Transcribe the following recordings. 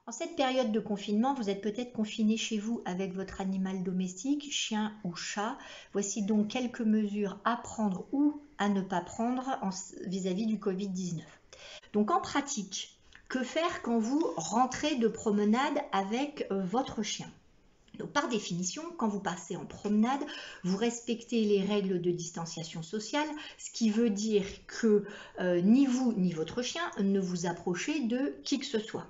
En cette période de confinement, vous êtes peut-être confiné chez vous avec votre animal domestique, chien ou chat. Voici donc quelques mesures à prendre ou à ne pas prendre vis-à-vis du Covid-19. Donc en pratique, que faire quand vous rentrez de promenade avec votre chien ? Donc, par définition, quand vous passez en promenade, vous respectez les règles de distanciation sociale, ce qui veut dire que ni vous ni votre chien ne vous approchez de qui que ce soit.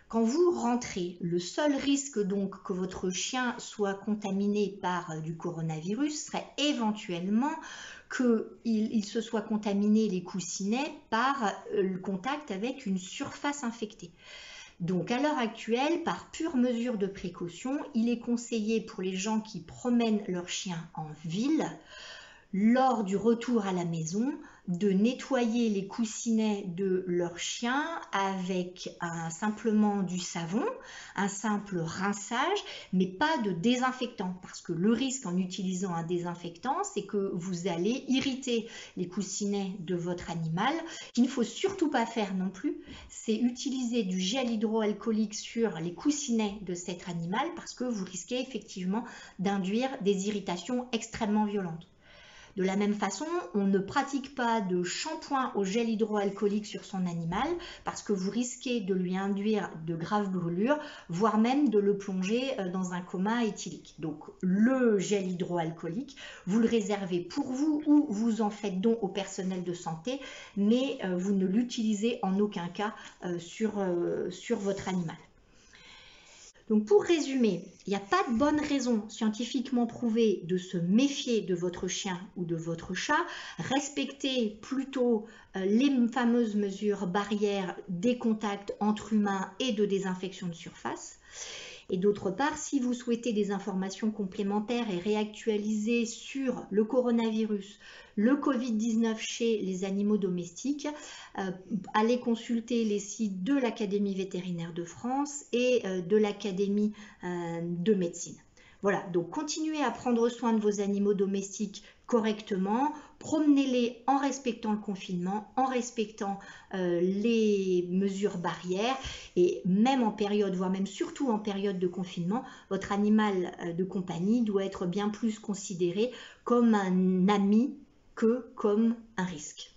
Quand vous rentrez, le seul risque donc que votre chien soit contaminé par du coronavirus serait éventuellement qu'il se soit contaminé les coussinets par le contact avec une surface infectée. Donc à l'heure actuelle, par pure mesure de précaution, il est conseillé pour les gens qui promènent leur chien en ville, lors du retour à la maison, de nettoyer les coussinets de leur chien avec simplement du savon, un simple rinçage, mais pas de désinfectant, parce que le risque en utilisant un désinfectant, c'est que vous allez irriter les coussinets de votre animal. Ce qu'il ne faut surtout pas faire non plus, c'est utiliser du gel hydroalcoolique sur les coussinets de cet animal, parce que vous risquez effectivement d'induire des irritations extrêmement violentes. De la même façon, on ne pratique pas de shampoing au gel hydroalcoolique sur son animal parce que vous risquez de lui induire de graves brûlures, voire même de le plonger dans un coma éthylique. Donc le gel hydroalcoolique, vous le réservez pour vous ou vous en faites don au personnel de santé, mais vous ne l'utilisez en aucun cas sur votre animal. Donc pour résumer, il n'y a pas de bonne raison scientifiquement prouvée de se méfier de votre chien ou de votre chat. Respectez plutôt les fameuses mesures barrières des contacts entre humains et de désinfection de surface. Et d'autre part, si vous souhaitez des informations complémentaires et réactualisées sur le coronavirus, le Covid-19 chez les animaux domestiques, allez consulter les sites de l'Académie vétérinaire de France et de l'Académie de médecine. Voilà, donc continuez à prendre soin de vos animaux domestiques correctement, promenez-les en respectant le confinement, en respectant les mesures barrières et même en période, voire même surtout en période de confinement, votre animal de compagnie doit être bien plus considéré comme un ami que comme un risque.